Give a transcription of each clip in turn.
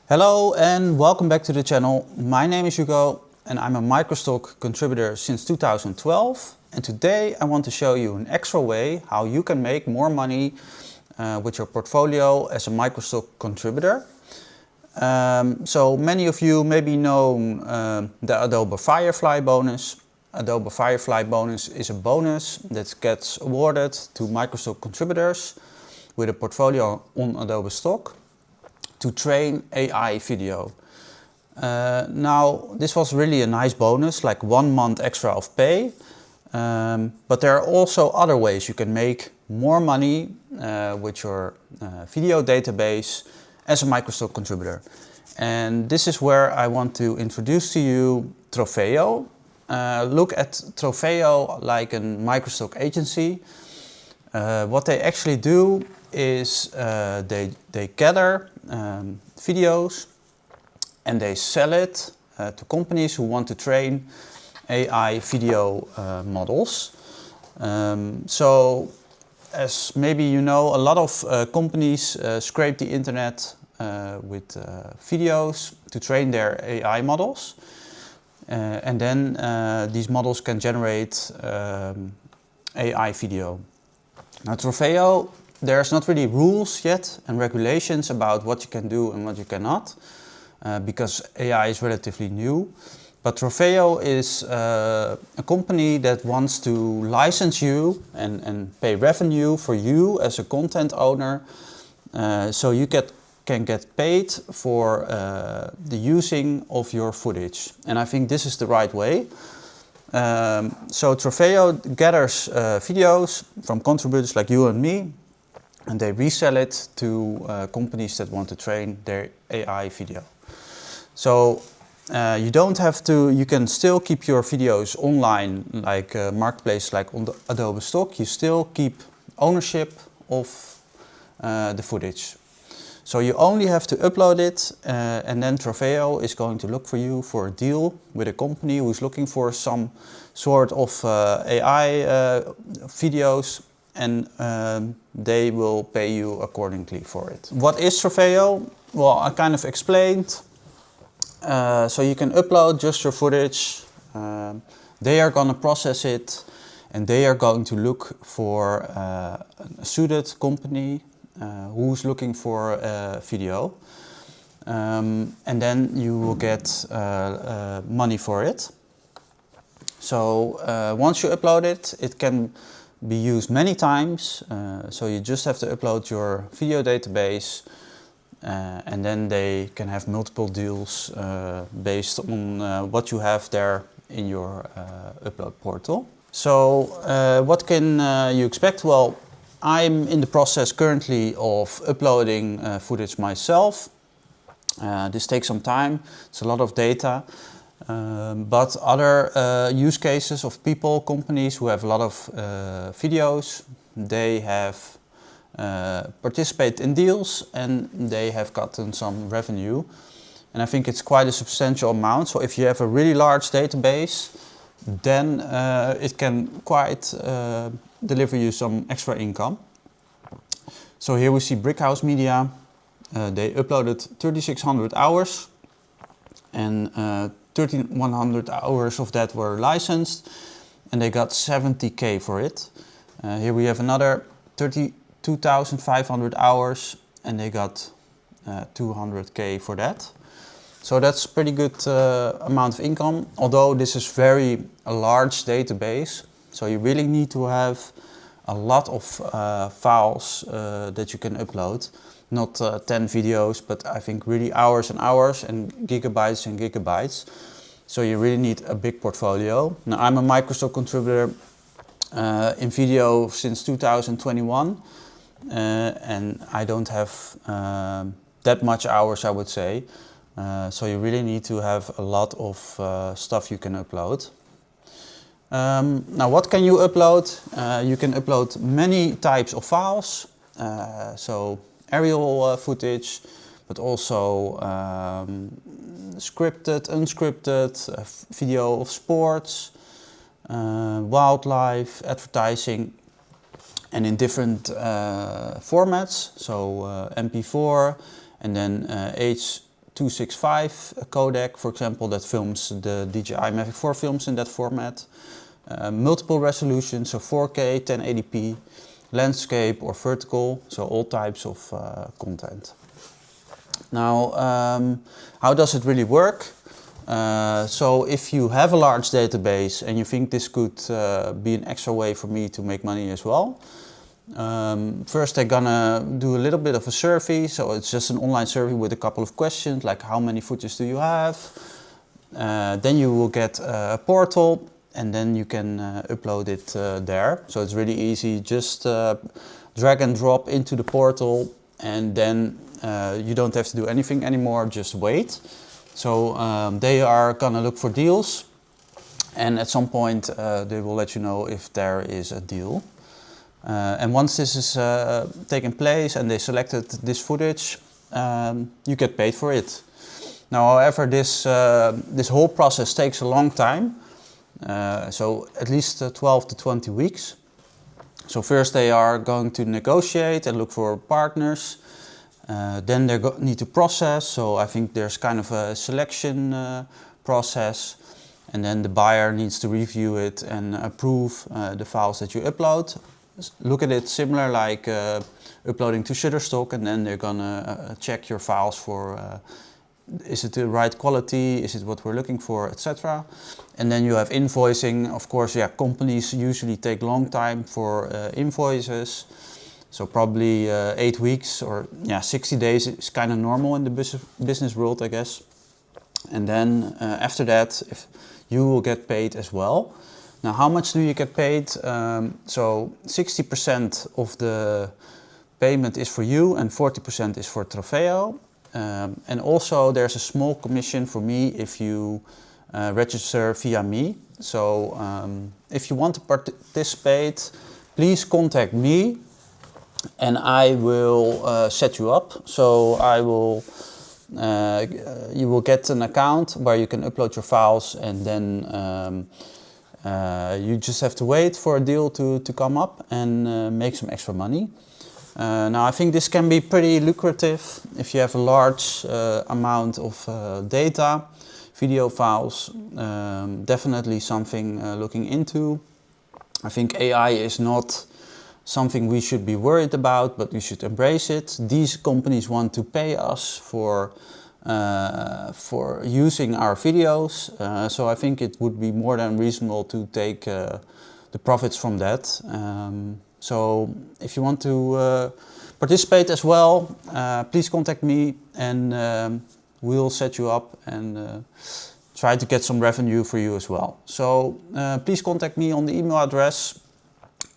Hello and welcome back to the channel. My name is Hugo and I'm a Microstock contributor since 2012. And today I want to show you an extra way how you can make more money with your portfolio as a Microstock contributor. So many of you maybe know the Adobe Firefly bonus. Adobe Firefly bonus is a bonus that gets awarded to Microstock contributors with a portfolio on Adobe Stock to train AI video. Now this was really a nice bonus, like 1 month extra of pay, but there are also other ways you can make more money with your video database as a Microstock contributor. And this is where I want to introduce to you Trofeo. Look at Trofeo like a Microstock agency. What they actually do is they gather videos and they sell it to companies who want to train AI video models. So as maybe you know, a lot of companies scrape the internet with videos to train their AI models. And then these models can generate AI video. Now Trofeo, there's not really rules yet and regulations about what you can do and what you cannot, because AI is relatively new. But Trofeo is a company that wants to license you and pay revenue for you as a content owner, so you can get paid for the using of your footage. And I think this is the right way. So Trofeo gathers videos from contributors like you and me, and they resell it to companies that want to train their AI video. So you don't have to, you can still keep your videos online like marketplace like on the Adobe Stock. You still keep ownership of the footage. So you only have to upload it and then Trofeo is going to look for you for a deal with a company who's looking for some sort of AI videos, and they will pay you accordingly for it. What is Trofeo? Well, I kind of explained. So you can upload just your footage. They are going to process it and they are going to look for a suited company who's looking for a video. And then you will get money for it. So once you upload it, it can be used many times. So you just have to upload your video database and then they can have multiple deals based on what you have there in your upload portal. So what can you expect? Well, I'm in the process currently of uploading footage myself. This takes some time, it's a lot of data. But other use cases of people, companies who have a lot of videos, they have participated in deals and they have gotten some revenue. And I think it's quite a substantial amount. So if you have a really large database, then it can quite deliver you some extra income. So here we see Brickhouse Media. They uploaded 3,600 hours and 1,300 hours of that were licensed and they got 70k for it. Here we have another 32,500 hours and they got 200k for that. So that's a pretty good amount of income, although this is a large database. So you really need to have a lot of files that you can upload. Not 10 videos, but I think really hours and hours and gigabytes and gigabytes. So you really need a big portfolio. Now I'm a Microstock contributor in video since 2021 and I don't have that much hours, I would say. So you really need to have a lot of stuff you can upload. Now what can you upload? You can upload many types of files. So aerial footage, but also scripted, unscripted, video of sports, wildlife, advertising, and in different formats. So MP4 and then 265 codec, for example, that films the DJI Mavic 4 films in that format. Multiple resolutions, so 4K, 1080p, landscape or vertical, so all types of content. Now, how does it really work? So if you have a large database and you think this could be an extra way for me to make money as well, first they're gonna do a little bit of a survey. So it's just an online survey with a couple of questions like how many footage do you have? Then you will get a portal and then you can upload it there. So it's really easy, just drag and drop into the portal and then you don't have to do anything anymore, just wait. So they are gonna look for deals and at some point they will let you know if there is a deal. And once this is taken place and they selected this footage, you get paid for it. Now, however, this whole process takes a long time, so at least 12 to 20 weeks. So first they are going to negotiate and look for partners. Then they need to process, so I think there's kind of a selection process. And then the buyer needs to review it and approve the files that you upload. Look at it similar like uploading to Shutterstock, and then they're gonna check your files for is it the right quality, is it what we're looking for, etc. And then you have invoicing. Of course, yeah, companies usually take long time for invoices. So probably 8 weeks or 60 days is kind of normal in the business world, I guess. And then after that, if you will get paid as well. Now, how much do you get paid? So 60% of the payment is for you and 40% is for Trofeo. And also there's a small commission for me if you register via me. So if you want to participate, please contact me and I will set you up. So I will, you will get an account where you can upload your files and then you just have to wait for a deal to come up and make some extra money. Now I think this can be pretty lucrative if you have a large amount of data, video files, definitely something looking into. I think AI is not something we should be worried about, but we should embrace it. These companies want to pay us for using our videos, so I think it would be more than reasonable to take the profits from that. So if you want to participate as well, please contact me and we'll set you up and try to get some revenue for you as well. So please contact me on the email address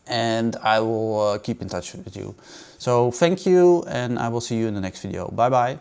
and I will keep in touch with you. So thank you and I will see you in the next video. Bye bye.